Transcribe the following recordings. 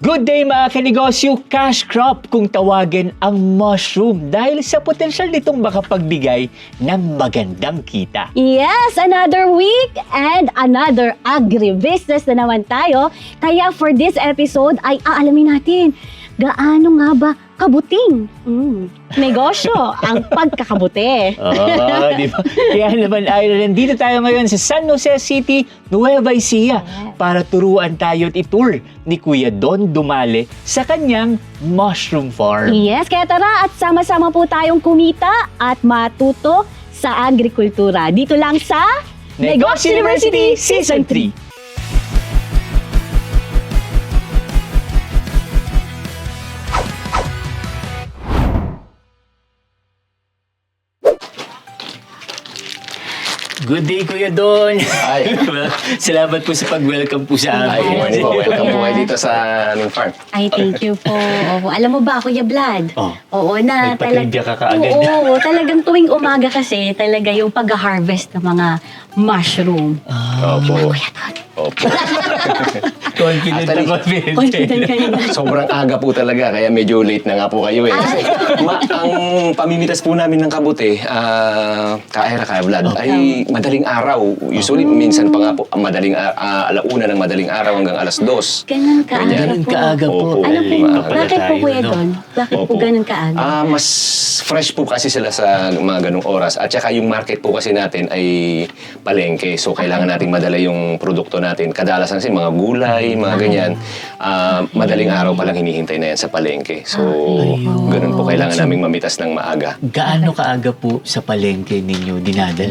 Good day mga kanegosyo, cash crop kung tawagin ang mushroom dahil sa potensyal nitong makapagbigay ng magandang kita. Yes, another week and another agribusiness na naman tayo. Kaya for this episode ay aalamin natin gaano nga ba kabuting negosyo ang pagkakabuti. Di ba? Kaya naman ay nandito tayo ngayon sa San Jose City, Nueva Ecija para turuan tayo at itour ni Kuya Don Dumale sa kanyang mushroom farm. Yes, kaya tara at sama-sama po tayong kumita at matuto sa agrikultura. Dito lang sa Negosyo University Season 3. Good day, Kuya Don. Hi. Salamat po sa pag-welcome po sa Hi, good amin. morning po. Welcome po kayo dito sa aming farm. Ay, thank you po. Oo, alam mo ba, Kuya Vlad? Oh. Oo na. Nagpa-trivia ka kaagad. Oo, talagang tuwing umaga kasi talaga yung pag-harvest ng mga mushroom. Opo. Kuya Don. Opo. Confident na Actually, confident. Confident kayo na. Sobrang aga po talaga, kaya medyo late na nga po kayo eh. Kasi ang pamimitas po namin ng kabuti, ka-Era, ka-Vlad, ay madaling araw. Usually, minsan pa nga po, alauna ng madaling araw hanggang alas 2. Ganun kaaga Ganun po. kaaga po. Opo. Ano po? Maaga pala Bakit po, tayo, Kuya no? Don? Bakit po Opo. ganun kaaga? Mas fresh po kasi sila sa mga ganong oras. At saka yung market po kasi natin ay palengke. So, kailangan nating madala yung produkto natin. Kadalasan kasi mga gulay, mga ganyan. Madaling araw pa lang hinihintay na yan sa palengke. So, ganun po kailangan naming mamitas ng maaga. Gaano kaaga po sa palengke ninyo dinadala?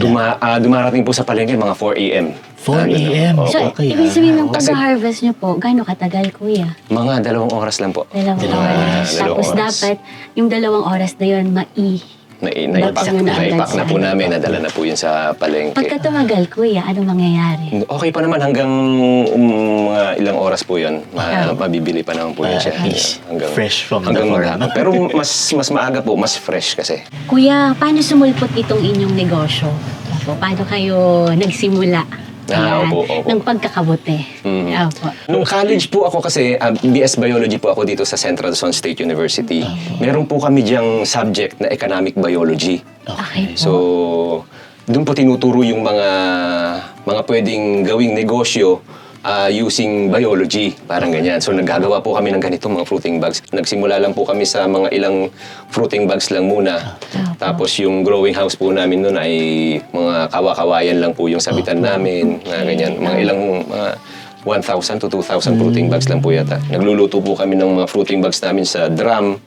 Dumarating po sa palengke mga 4 a.m. 4 a.m. Opo. So, Okay, ibig sabihin ng Kasi- pag-harvest nyo po, gaano katagal, Kuya? Mga 2 oras lang po. Dalawang Dalawang oras. oras. Tapos Dalawang oras. dapat, yung 2 oras na yun, Naipak Bagsak na agad na po sa- namin, nadala na po yun sa palengke. Pagka tumagal, Kuya, anong mangyayari? Okay pa naman hanggang mga ilang oras po yun. Mabibili pa naman po yun siya. At least fresh from the hanggang farm. maghapon. Pero mas maaga po, mas fresh kasi. Kuya, paano sumulpot itong inyong negosyo? Opo, paano kayo nagsimula? Ayan, Opo, opo. ng pagkakabuti. Opo. Nung college po ako kasi, BS Biology po ako dito sa Central Luzon State University. Meron po kami diyang subject na Economic Biology. Okay po. So, doon po tinuturo yung mga pwedeng gawing negosyo using biology, parang ganyan. So, naggagawa po kami ng ganitong mga fruiting bags. Nagsimula lang po kami sa mga ilang fruiting bags lang muna. Tapos, yung growing house po namin noon ay mga kawa-kawayan lang po yung sabitan namin, mga ganyan. Mga ilang 1,000 to 2,000 fruiting bags lang po yata. Nagluluto po kami ng mga fruiting bags namin sa drum.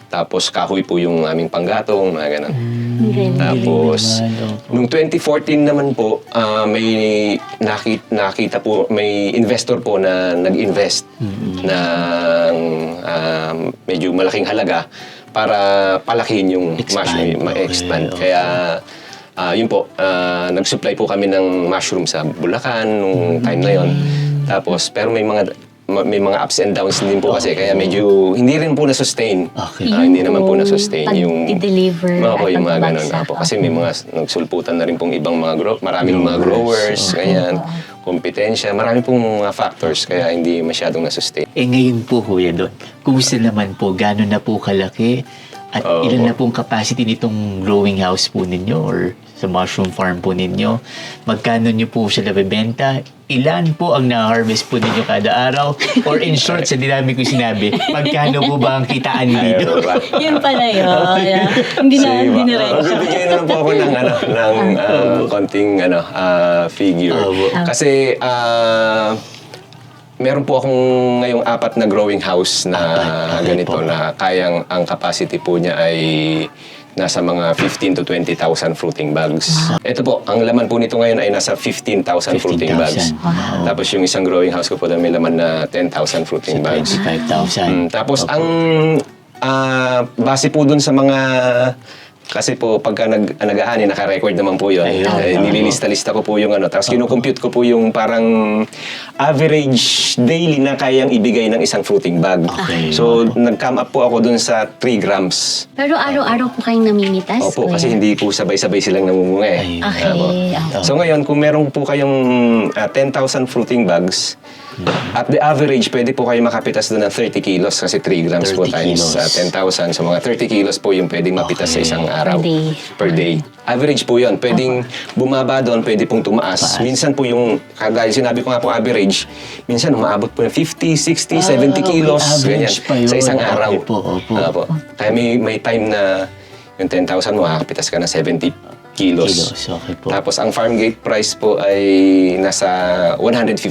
Tapos, kahoy po yung aming panggatong, mga ganun. Ang galing. Tapos, nung 2014 naman po, may nakita po, may investor po na nag-invest ng medyo malaking halaga para palakihin yung mushroom, ma-expand. Kaya, yun po, nag-supply po kami ng mushroom sa Bulacan nung time na yon. Tapos, pero may mga ups and downs din po kasi kaya medyo hindi rin po na-sustain. Okay. Hindi naman po na-sustain yung pag-deliver po, at yung mga ganun. pagbabagsak. Apo, kasi may mga nagsulputan na rin pong ibang mga maraming mga growers, ganyan, kompetensya, marami pong mga factors kaya hindi masyadong na-sustain. Ngayon po, Kuya Don, kumusta naman po? Gano'n na po kalaki? At Oo ilan po. na pong capacity nitong growing house po ninyo or sa mushroom farm po ninyo? Magkano nyo po siya nabibenta? Ilan po ang na-harvest po ninyo kada araw? Or in short, sa dinami ko sinabi, magkano po ba ang kitaan dito? Ayun ba? Yun pala yun. Hindi na rin. Bibigyan na lang po ako ng konting figure. Kasi meron po akong ngayong 4 na growing house na Okay ganito po. na kayang ang capacity po niya ay nasa mga 15 to 20,000 fruiting bags. Ito po, ang laman po nito ngayon ay nasa 15,000 fruiting 15,000. bags. Wow. Tapos yung isang growing house ko po doon may laman na 10,000 fruiting bags. 25,000. Tapos ang base po dun sa mga kasi po pagka nag-aani naka-record naman po 'yon. Ayun. Nililista-lista ko po yung tapos kino-compute ko po yung parang average daily na kayang ibigay ng isang fruiting bag. Okay. So nag-come up po ako dun sa 3 grams. Pero araw-araw po kayong namimitas? Opo, Kuya? kasi hindi po sabay-sabay silang namumunga eh. Ayun. Okay. Apo. So ngayon, kung meron po kayong 10,000 fruiting bags, At the average, pwede po kayo makapitas doon ng 30 kilos kasi 3 grams po 30 times kilos. 10,000. So mga 30 kilos po yung pwedeng mapitas sa Okay. isang araw. Per day. Per day. Average po yun. Pwedeng bumaba doon, pwede pong tumaas. Minsan po yung, dahil sinabi ko nga po average, minsan umaabot po ng 50, 60, 70 kilos. average pa yun. Sa isang araw. Okay po, opo. Opo. Kaya may time na yung 10,000 mo, makakapitas ka ng 70 kilos. Okay po. Tapos ang farm gate price po ay nasa 150.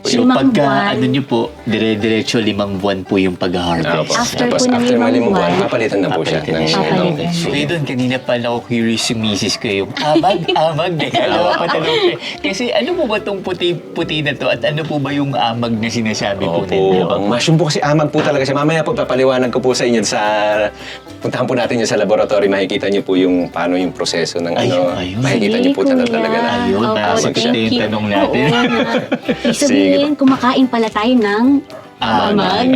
So Limang pagka buwan. ano nyo po, dire-diretso 5 buwan po yung pag-harvest. After Tapos po ng after mga 5 limang buwan, buwan, papalitan na po siya. Papalitan na siya. Papalitan. So doon, kanina pa ako curious yung misis ko yung amag. Dalawa pa tanong siya. Kasi ano po ba itong puti na to at ano po ba yung amag na sinasabi po ninyo? Ang mushroom po kasi amag po talaga siya. Mamaya po papaliwanag ko po sa inyo puntahan po natin yun sa laboratory. Makikita niyo po yung paano yung proseso ng Ayun. Makikita niyo po Sige, talaga kuya. na. Ayun, Opo, nasa thank siya yung you. tanong natin. Oo nga. Ibig sabihin, kumakain pala tayo ng amag.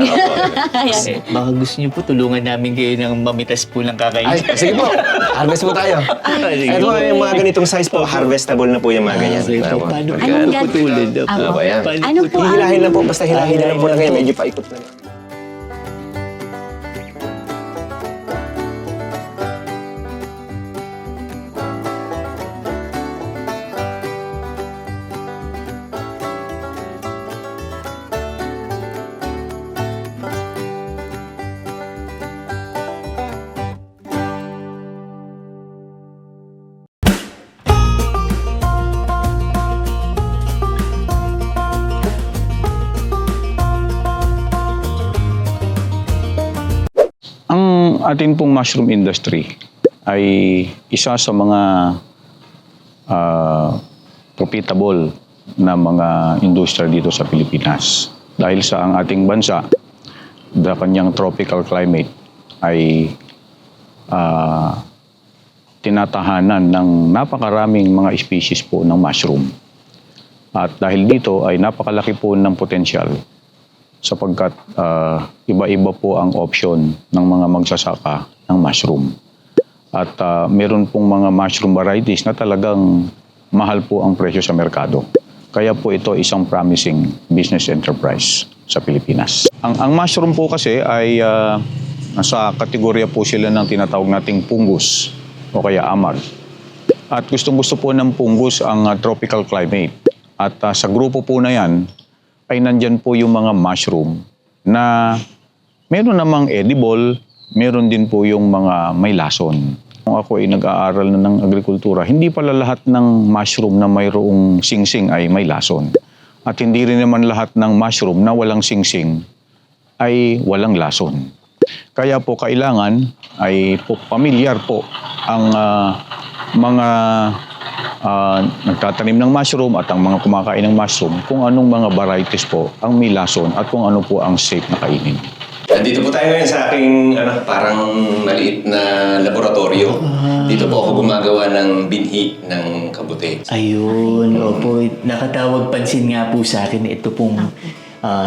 Kasi baka gusto niyo po tulungan namin kayo ng mamitas po ng kakain. Ay, sige po. Harvest po tayo. Ito po yung mga ganitong size po. Harvestable na po yung mga ganyan. Okay po. Opo. Paano Anong po gan- tulad? Apo. ayan. Ano po ang... Hihilahin lang po. Basta hilahin lang po lang kayo. Medyo paikot lang. Ang atin pong mushroom industry ay isa sa mga profitable na mga industriya dito sa Pilipinas. Dahil sa ang ating bansa, kanyang tropical climate ay tinatahanan ng napakaraming mga species po ng mushroom. At dahil dito ay napakalaki po ng potensyal sapagkat iba-iba po ang option ng mga magsasaka ng mushroom. At meron pong mga mushroom varieties na talagang mahal po ang presyo sa merkado. Kaya po ito isang promising business enterprise sa Pilipinas. Ang mushroom po kasi ay nasa kategorya po sila ng tinatawag nating pungus o kaya amag. At gustong-gusto po ng pungus ang tropical climate. At sa grupo po na yan, ay nandyan po yung mga mushroom na meron namang edible, meron din po yung mga may lason. Kung ako ay nag-aaral na ng agrikultura, hindi pala lahat ng mushroom na mayroong singsing ay may lason. At hindi rin naman lahat ng mushroom na walang singsing ay walang lason. Kaya po kailangan ay pamilyar po ang mga nagtatanim ng mushroom at ang mga kumakain ng mushroom kung anong mga varieties po ang may lason at kung ano po ang safe na kainin. Nandito po tayo ngayon sa aking parang maliit na laboratorio. Dito po ako gumagawa ng binhi ng kabute. Ayun, opo. Nakatawag pansin nga po sa akin, ito pong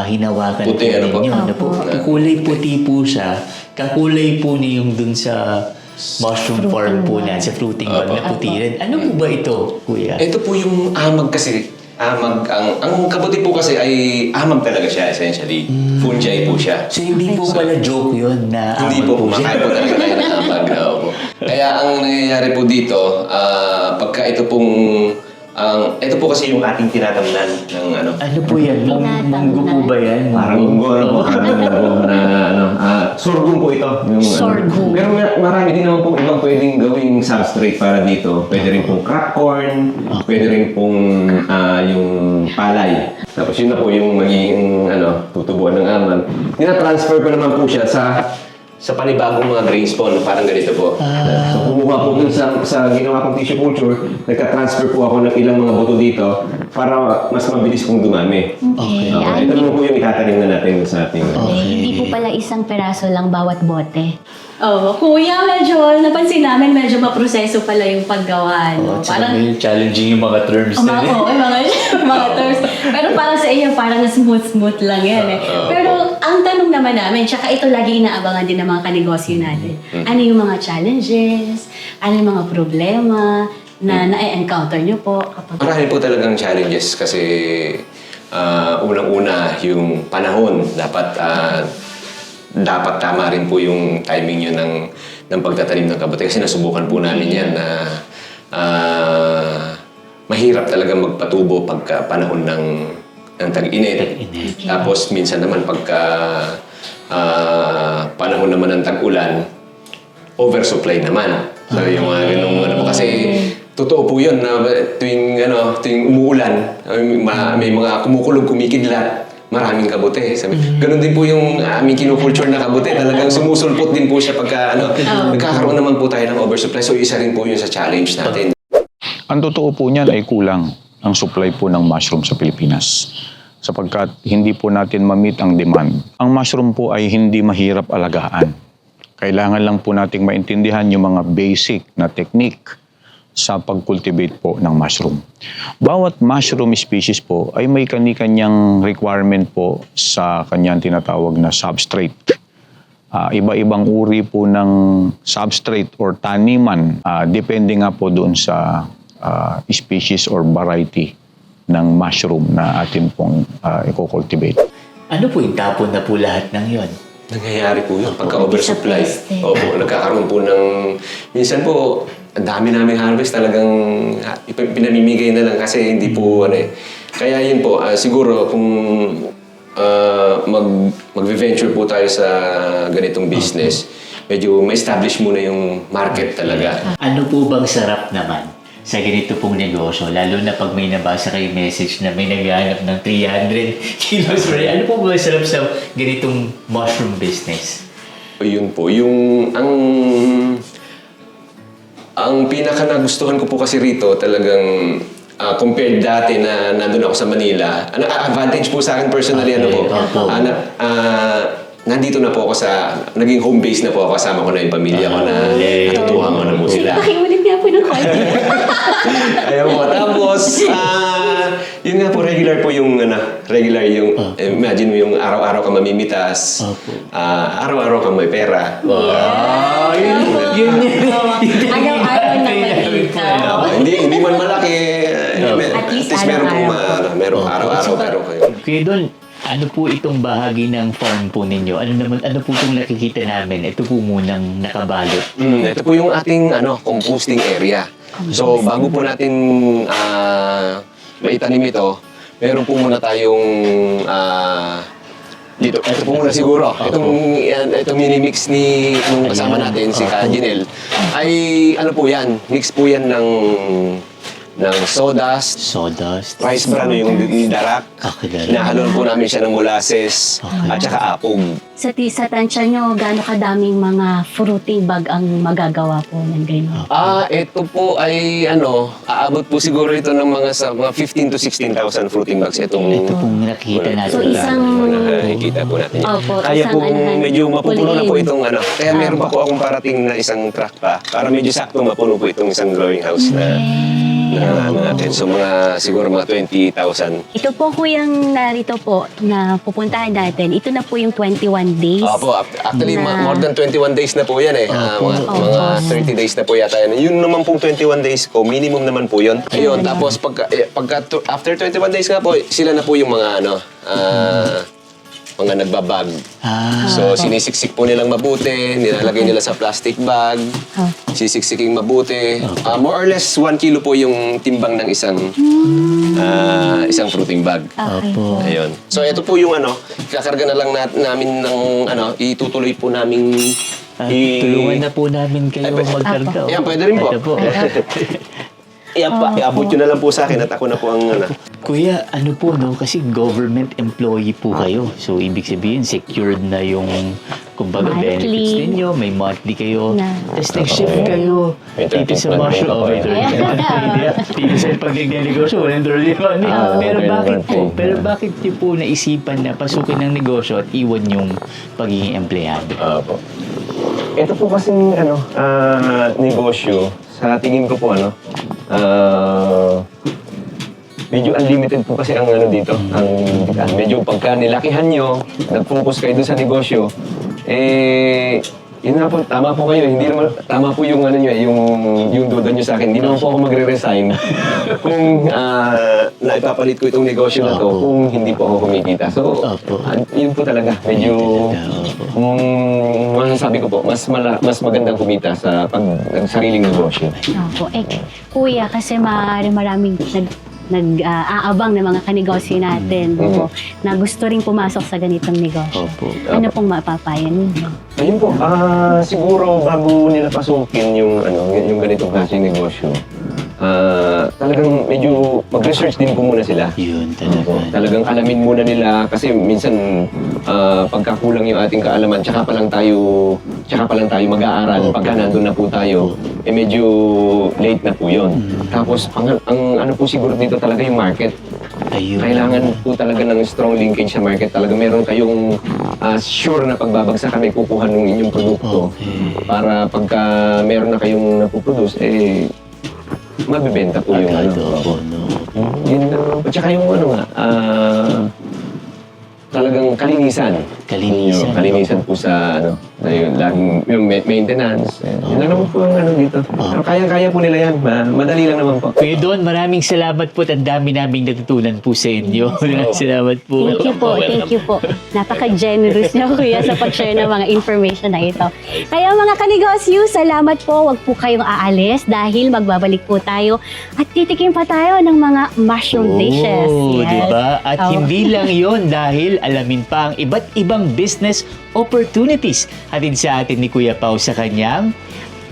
hinawakan Puti, po ano po? ninyo. Ano po? Kulay puti po siya. Kakulay po niya yung dun sa mushroom farm po na, sa fruiting bag na puti rin. Ano po ba ito, kuya? Ito po yung amag kasi. Amag, ang kabuti po kasi ay amag talaga siya essentially. Fungi po siya. So hindi po pala joke yun na Hindi amag po, kumakain po talaga tayo ng amag. Opo. Kaya ang nangyayari po dito, pagka ito pong, ito po kasi yung ating tinatamnan ng ano. Ano po yan? Munggo po ba yan? Parang unggo, sorghum po ito. Yung, Sorghum. Pero marami din naman pong ibang pwedeng gawing substrate para dito. Pwede rin pong crack corn, pwede rin pong yung palay. Tapos yun na po yung magiging tutubuan ng amag. Tina-transfer ko naman po siya sa panibagong mga grains po, parang ganito po. So kumuha po dun sa ginawa kong tissue culture, nagka-transfer po ako ng ilang mga buto dito para mas mabilis pong dumami. Okay. Ito naman po yung itatanim na natin sa ating... Hindi po pala isang peraso lang bawat bote. Oh, kuya, medyo napansin namin medyo maproseso pala yung paggawa. No? Parang challenging yung mga terms na yun. mga terms. Pero parang sa inyo, parang smooth lang yan eh. Pero ang tanong naman namin, tsaka ito lagi inaabangan din ng mga kanegosyo natin. Ano yung mga challenges? Ano yung mga problema na na-encounter nyo po? Kapag... Marami po talagang challenges kasi unang-una yung panahon. Dapat tama rin po yung timing yun ng pagtatanim ng kabute. Kasi nasubukan po namin yan na mahirap talaga magpatubo pagka panahon ng tag-init. Tapos minsan naman pagka panahon naman ng tag-ulan, oversupply naman. So yung mga ganung kasi totoo po yun na tuwing umuulan, may mga kumukulog, kumikidlat, maraming kabute. Ganun din po yung aming kinukulture na kabute. Talagang sumusulpot din po siya pagka nagkakaroon naman po tayo ng oversupply. So isa rin po yun sa challenge natin. Ang totoo po niyan ay kulang ang supply po ng mushroom sa Pilipinas sapagkat hindi po natin ma-meet ang demand. Ang mushroom po ay hindi mahirap alagaan. Kailangan lang po nating maintindihan yung mga basic na technique sa pag-cultivate po ng mushroom. Bawat mushroom species po ay may kani-kanyang requirement po sa kanyang tinatawag na substrate. Iba-ibang uri po ng substrate or taniman, depende nga po doon sa species or variety ng mushroom na atin pong i-cultivate. Ano po yung tapon na po lahat ng yon? Nangyayari po yun pagka oversupply. Disappointed. Opo, nagkakaroon po ng... Minsan po, ang dami namin harvest talagang pinamimigay na lang kasi hindi po Kaya yun po, siguro kung mag-venture po tayo sa ganitong business, medyo ma-establish muna yung market talaga. Ano po bang sarap naman sa ganito pong negosyo? Lalo na pag may nabasa kayo message na may naghahanap ng 300 kilos per day. Ano po ba sarap sa ganitong mushroom business? Yun po, ang pinaka nagustuhan ko po kasi rito talagang compared dati na nandun ako sa Manila, advantage po sa akin personally, nandito na po ako naging home base na po ako, kasama ko na yung pamilya ko na natutuhan ko na po sila. Pakiulit nga po ng konti. Ayaw po. Tapos, yun nga po, regular imagine mo yung araw-araw ka mamimitas, araw-araw ka may pera. Yun. Araw-araw na malita. Hindi man malaki. At least meron po araw-araw. araw-araw pero kayo. Kaya doon, ano po itong bahagi ng farm po ninyo? Ano po itong nakikita namin? Ito po munang nakabalot. Ito po yung ating composting area. So, bago po natin maitanim ito, meron po muna tayong dito. Ito po muna siguro. Itong mini-mix nung kasama natin, si Janelle, ay po yan, mix po yan ng sawdust, rice bran yung darak. Nahalon po namin siya ng molasses at saka apog. Sa tansya nyo, gaano kadaming mga fruiting bag ang magagawa po ng ganyan? Ito po ay aabot po siguro ito ng mga 15 to 16,000 fruiting bags. Ito pong nakikita natin. So, nakikita po natin. Opo, Kaya isang po medyo mapupuno na po itong Kaya meron pa po akong parating na isang truck pa para medyo sakto mapuno po itong isang growing house na natin. So siguro mga 20,000. Ito po kuyang narito po na pupuntahan natin. Ito na po yung 21 days. Opo, actually more than 21 days na po yan mga 30 days na po yata yan. Yun naman pong 21 days ko, minimum naman po yun. Ayun, tapos after 21 days nga po, sila na po yung mga mga nagbabag. So, sinisiksik po nilang mabuti, nilalagay nila sa plastic bag, sisiksiking mabuti. More or less, 1 kilo po yung timbang ng isang fruiting bag. Opo. Ayun. So, ito po yung kakarga na lang namin ng itutuloy po namin Tulungan na po namin kayo magkarga. Yan, pwede rin po. Ito po. Iabot nyo na lang po sa akin at ako na po ang Kuya, kasi government employee po kayo. So, ibig sabihin, secured na yung, kumbaga, Monthly. benefits ninyo, may monthly kayo. Tapos nag-shift kayo May dito sa 13th mushroom. month Dito sa pag-negosyo, walang tuloy Pero bakit niyo po naisipan na pasukin ng negosyo at iwan yung pagiging empleyado? po. Ito po kasing negosyo, sa tingin ko po medyo unlimited po kasi ang dito. Medyo pagka nilakihan nyo, nag-focus kayo doon sa negosyo, Yun nga po, tama po kayo. Hindi naman, tama po yung ano nyo, yung duda nyo sa akin. Hindi naman po ako magre-resign kung naipapalit ko itong negosyo na to kung hindi po ako kumikita. So, Opo. yun po talaga. Medyo, masasabi ko po, mas magandang kumita sa sariling negosyo. Opo. Kuya, kasi maraming nag-aabang ng mga kanegosyo natin na gusto rin pumasok sa ganitong negosyo. Opo. Ano pong mapapayo ninyo? Ayun po, siguro bago nila pasukin yung ganitong klaseng negosyo, talagang medyo mag-research din po muna sila. Yun talaga. Talagang alamin muna nila kasi minsan pagkakulang yung ating kaalaman, tsaka pa lang tayo mag-aaral. Pagka nandun na po tayo, medyo late na po yun. Tapos, ang ano po siguro dito talaga yung market. Ayun. Kailangan po talaga ng strong linkage sa market. Talaga meron kayong sure na pagbabagsakan may kukuha ng inyong produkto. Okay. Para pagka meron na kayong napuproduce, mabibenta po yung ano. Opo, no. Yun lang. At saka yung ano nga, talagang kalinisan. Kalinisan. Yung kalinisan po sa ano, na yun, laging yung maintenance. Yun lang naman po ang ano dito. Pero kaya-kaya po nila yan. Madali lang naman po. Kuya Don, maraming salamat po at ang dami naming natutunan po sa inyo. Salamat po. Thank you po. Napaka-generous niyo, Kuya, sa pag-share ng mga information na ito. Kaya mga kanegosyo, salamat po. Huwag po kayong aalis dahil magbabalik po tayo at titikim pa tayo ng mga mushroom dishes. Yes. Diba? At hindi lang yon dahil alamin pa ang iba't ibang business opportunities hatid sa atin ni Kuya Pao sa kanyang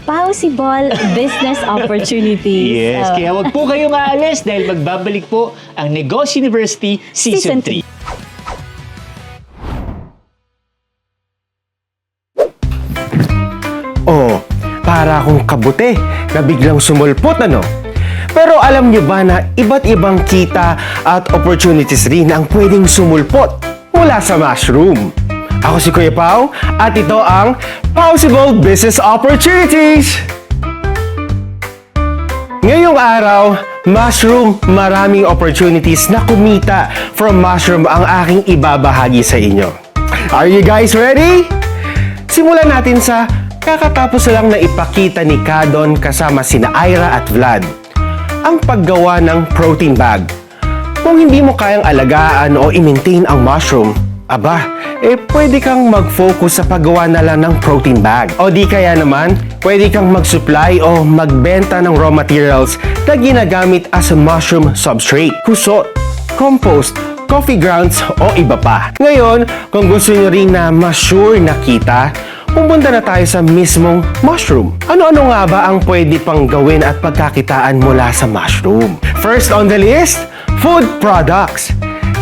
Possible business opportunities. Yes, Oh. kaya wag po kayong aalis dahil magbabalik po ang Negosyo University Season Season 3. Oh, para akong kabute na biglang sumulpot ano. Pero alam niyo ba na iba't ibang kita at opportunities rin ang pwedeng sumulpot mula sa mushroom? Ako si Kuya Pao at ito ang Possible Business Opportunities! Ngayong araw, mushroom, maraming opportunities na kumita from mushroom ang aking ibabahagi sa inyo. Are you guys ready? Simulan natin sa kakatapos lang na ipakita ni Kadon kasama sina Ira at Vlad ang paggawa ng protein bag. Kung hindi mo kayang alagaan o i-maintain ang mushroom, pwede kang mag-focus sa paggawa na lang ng protein bag. O di kaya naman, pwede kang mag-supply o magbenta ng raw materials na ginagamit as a mushroom substrate, kusot, compost, coffee grounds o iba pa. Ngayon, kung gusto nyo rin na ma-sure na kita, pumunta na tayo sa mismong mushroom. Ano-ano nga ba ang pwede pang gawin at pagkakitaan mula sa mushroom? First on the list, food products.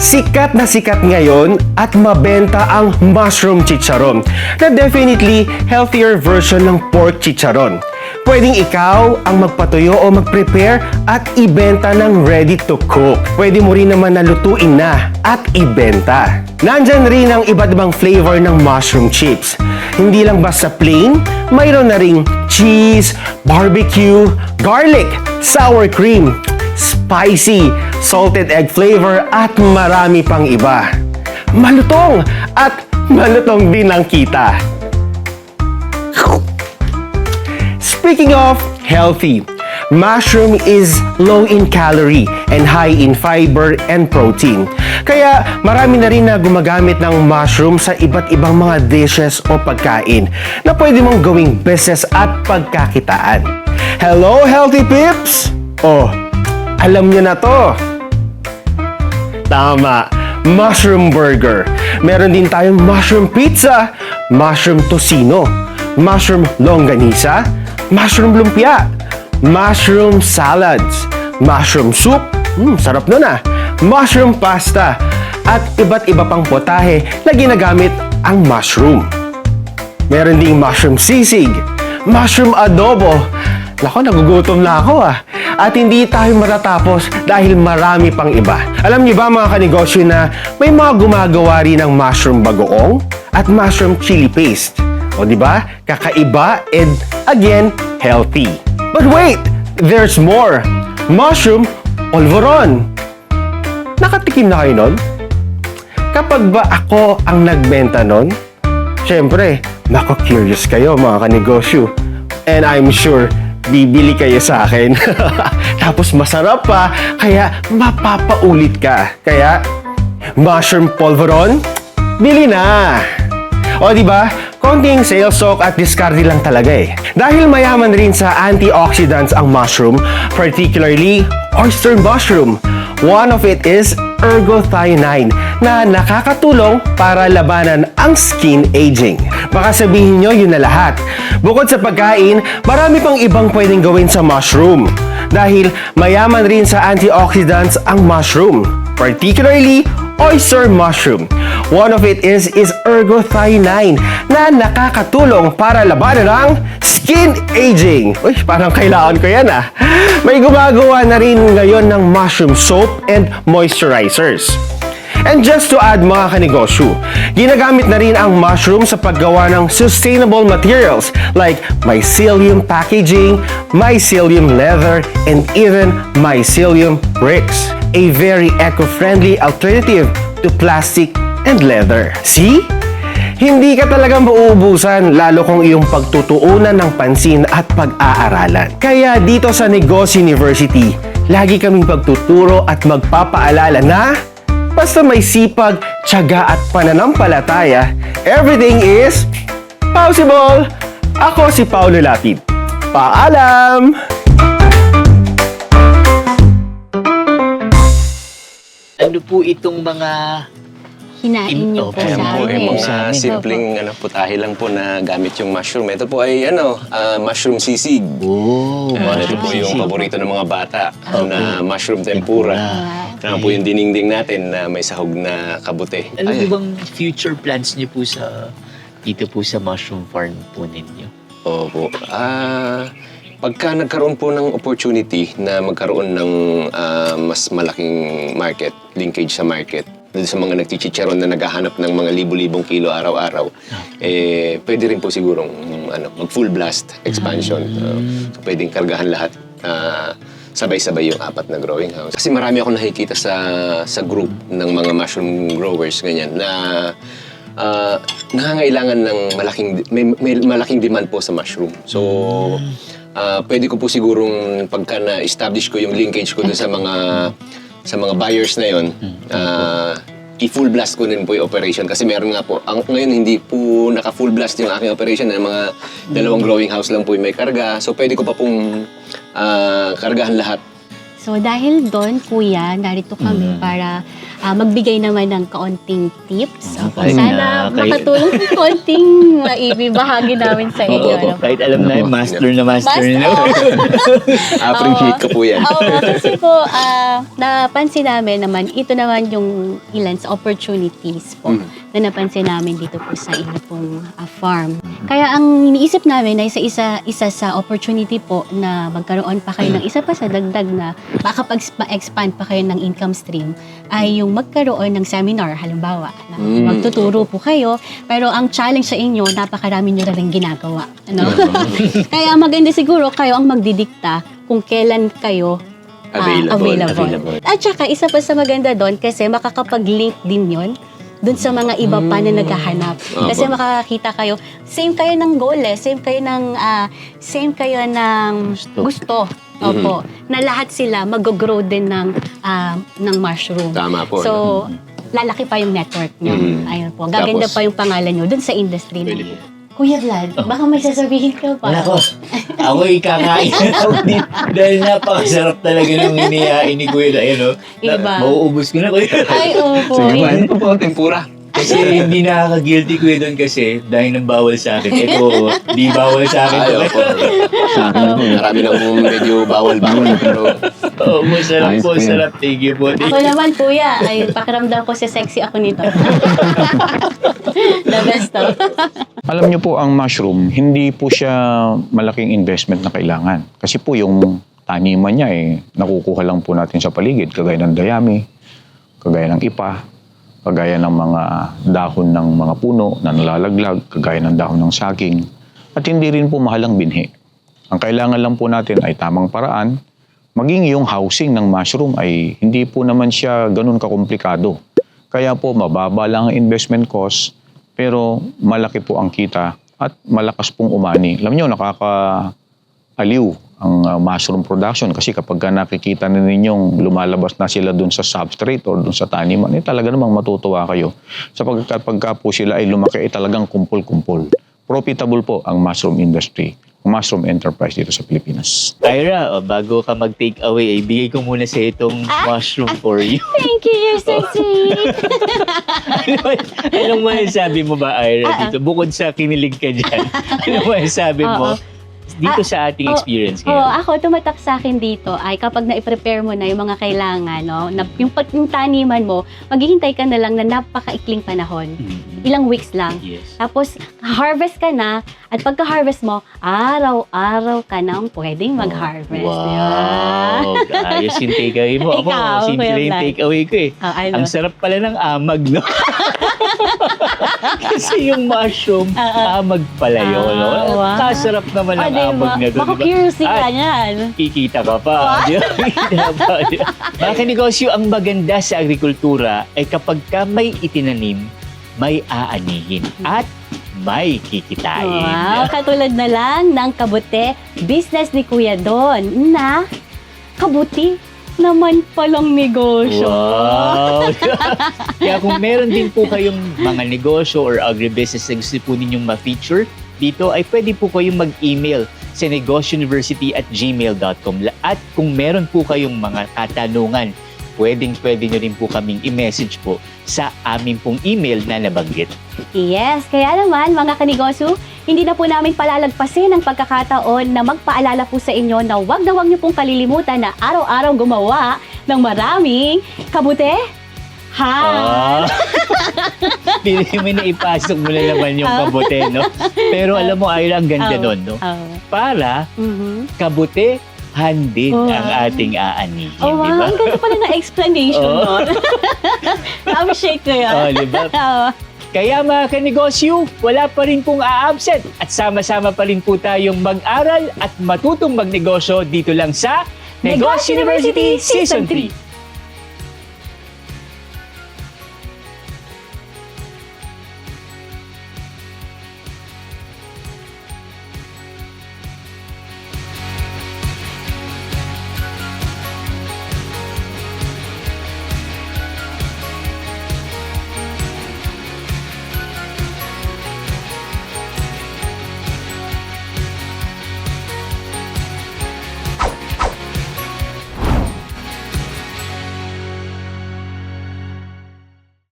Sikat na sikat ngayon at mabenta ang mushroom chicharon na definitely healthier version ng pork chicharon. Pwedeng ikaw ang magpatuyo o mag-prepare at ibenta ng ready to cook. Pwede mo rin naman nalutuin na at ibenta. Nandyan rin ang iba't ibang flavor ng mushroom chips. Hindi lang basta plain, mayroon na ring cheese, barbecue, garlic, sour cream, spicy, salted egg flavor at marami pang iba. Malutong at malutong din ang kita. Speaking of healthy, mushroom is low in calorie and high in fiber and protein. Kaya marami na rin na gumagamit ng mushroom sa iba't ibang mga dishes o pagkain na pwede mong gawing business at pagkakitaan. Hello, healthy peeps! Oh, alam niyo na to. Tama, mushroom burger. Meron din tayong mushroom pizza, mushroom tocino, mushroom longganisa, mushroom lumpia, mushroom salads, mushroom soup, sarap nun ah, mushroom pasta, at iba't iba pang potahe na ginagamit ang mushroom. Meron ding mushroom sisig, mushroom adobo. Nako, nagugutom na ako ah. At hindi tayo matatapos dahil marami pang iba. Alam niyo ba mga kanegosyo na may mga gumagawa rin ng mushroom bagoong at mushroom chili paste? O di ba? Kakaiba and again, healthy. But wait, there's more. Mushroom polvoron. Nakatikim na kayo nun? Kapag ba ako ang nagbenta nun, syempre, mako-curious kayo mga kanegosyo. And I'm sure, bibili kayo sa akin. Tapos masarap pa, kaya mapapaulit ka. Kaya, mushroom polvoron, bili na! O di ba? Konting sales talk at discarte lang talaga eh. Dahil mayaman rin sa antioxidants ang mushroom, particularly oyster mushroom. One of it is ergothioneine na nakakatulong para labanan ang skin aging. Baka sabihin nyo yun na lahat. Bukod sa pagkain, marami pang ibang pwedeng gawin sa mushroom. Dahil mayaman rin sa antioxidants ang mushroom, particularly oyster mushroom. One of it is ergothioneine na nakakatulong para labanan ang skin aging. Uy, parang kailangan ko yan ah. May gumagawa na rin ngayon ng mushroom soap and moisturizers. And just to add mga kanegosyo, ginagamit na rin ang mushroom sa paggawa ng sustainable materials like mycelium packaging, mycelium leather, and even mycelium bricks. A very eco-friendly alternative to plastic and leather. See? Hindi ka talagang mauubusan lalo kung iyong pagtutuunan ng pansin at pag-aaralan. Kaya dito sa Negosyo University, lagi kaming pagtuturo at magpapaalala na basta may sipag, tiyaga at pananampalataya, everything is possible! Ako si Paulo Lapid. Paalam! Ano po itong mga... Hinain niyo po Ayan sa Ayan po, amin. mga Sa amin. simpleng putahe lang po na gamit yung mushroom. Ito po ay mushroom sisig. Oh, Ito po yung paborito ng mga bata na mushroom tempura. Ito po yung diningding natin na may sahog na kabute. Ano po bang future plans niyo po dito po sa mushroom farm po ninyo? Opo. Pagka nagkaroon po ng opportunity na magkaroon ng mas malaking market, linkage sa market, doon sa mga nagchichicharon na naghahanap ng mga libo-libong kilo araw-araw, pwede rin po sigurong mag full blast expansion. So pwedeng kargahan lahat, sabay-sabay yung 4 na growing house. Kasi marami akong nakikita sa group ng mga mushroom growers ganyan na nangangailangan ng may malaking demand po sa mushroom. So pwede ko po sigurong pagka na-establish ko yung linkage ko doon sa mga buyers na yon, i-full blast ko din po yung operation. Kasi meron nga po, ngayon hindi po naka-full blast yung aking operation. Mga 2 growing house lang po yung may karga. So pwede ko pa pong kargahan lahat. So dahil doon, Kuya, narito kami para magbigay naman ng kaunting tips. Kahit Sana na- makatulong ng kaunting maibibahagi namin sa inyo. Oo, ano? kahit alam na master na. Appreciate ko po yan. Oo, kasi po, napansin namin naman, ito naman yung ilan sa opportunities po na napansin namin dito po sa inyo pong farm. Kaya ang iniisip namin na isa sa opportunity po na magkaroon pa kayo ng isa pa sa dagdag na makapag-expand pa kayo ng income stream ay yung magkaroon ng seminar, halimbawa. Na magtuturo po kayo, pero ang challenge sa inyo, napakarami nyo rin ginagawa. Ano? Kaya maganda siguro kayo ang magdidikta kung kailan kayo available. At saka, isa pa sa maganda doon, kasi makakapag-link din yon doon sa mga iba pa na naghahanap. Kasi makakakita kayo, same kayo ng goal same kayo ng gusto. Opo. Na lahat sila mag-grow din ng mushroom. Tama po. So, lalaki pa yung network nyo. Ayun po. Gaganda Tapos, pa yung pangalan nyo dun sa industry nyo. Kuya Vlad, baka may sasabihin ka pa. Ako, ako'y kakain ako dito dahil napakasarap talaga ng inihain ni Kuya na, Iba. mauubos ko na, Kuya. Ay, opo. sige, ano po po, tempura. Kasi hindi nakaka-guilty ko doon kasi dahil nang bawal sa akin. Ito, di bawal sa akin. Ayaw po. Marami na po medyo bawal-bawal. Pero Oo, masarap po, sarap. Thank you po. Ako naman, kuya, ay pakiramdam ko si sexy ako nito. The best to. Alam niyo po, ang mushroom, hindi po siya malaking investment na kailangan. Kasi po yung taniman niya nakukuha lang po natin sa paligid, kagaya ng dayami, kagaya ng ipa, kagaya ng mga dahon ng mga puno na nalalaglag, kagaya ng dahon ng saging, at hindi rin po mahalang binhi. Ang kailangan lang po natin ay tamang paraan, maging yung housing ng mushroom ay hindi po naman siya ganun kakomplikado. Kaya po mababa lang ang investment cost, pero malaki po ang kita at malakas pong umani. Alam nyo, nakakaaliw ang mushroom production kasi kapag nakikita na ninyong lumalabas na sila dun sa substrate or dun sa taniman, talaga namang matutuwa kayo. Sapagkat pagka po sila ay lumaki, talagang kumpul-kumpul. Profitable po ang mushroom industry, mushroom enterprise dito sa Pilipinas. Ira, bago ka mag-take away, ibigay ko muna sa itong mushroom for you. Thank you, you're so sweet. Anong masasabi mo ba, Ira, dito? Bukod sa kinilig ka dyan, anong masasabi mo dito sa ating experience ngayon? Ako, tumatak sa akin dito ay kapag na-prepare mo na yung mga kailangan, no, na, yung taniman mo, maghihintay ka na lang na napakaikling panahon. Ilang weeks lang. Yes. Tapos, harvest ka na, at pagka-harvest mo, araw-araw ka nang pwedeng mag-harvest. Wow! Ayos yung take-away mo. Ako, Ikaw, simple Kuya yung Vlad. take-away ko eh. Ano? Ang sarap pala ng amag, no? Kasi yung mushroom, amag pala yun. No? Wow. Kasarap naman ang amag na doon. Maka-curiosity ka Ay, niyan. kikita ka pa. Di ba? Kikita pa. Di ba? Mga kanegosyo, ang maganda sa agrikultura ay kapag ka may itinanim, may aanihin at may kikitain. Wow, katulad na lang ng kabute business ni Kuya Don na kabuti naman palang negosyo. Wow! Kaya kung meron din po kayong mga negosyo or agribusiness na gusto po ninyong ma-feature dito, ay pwede po kayong mag-email sa negosyouniversity@gmail.com. At kung meron po kayong mga katanungan, pwede nyo rin po kaming i-message po sa aming pong email na nabanggit. Yes, kaya naman mga kanegosyo, hindi na po namin palalagpasin ang pagkakataon na magpaalala po sa inyo na wag niyo pong kalilimutan na araw-araw gumawa ng maraming kabute. Pili mo na ipasok mo na naman yung kabute, no? Pero alam mo, Ira, ang ganda nun, no? Para kabute, handin ang ating aanihin, Oh, di wow, ba? ang ganda pala ng explanation nun. Na-appreciate ko yan. Oh, di ba? Kaya mga kanegosyo, wala pa rin pong a-absent at sama-sama pa rin po tayong mag-aral at matutong magnegosyo dito lang sa Negosyo University Season 3.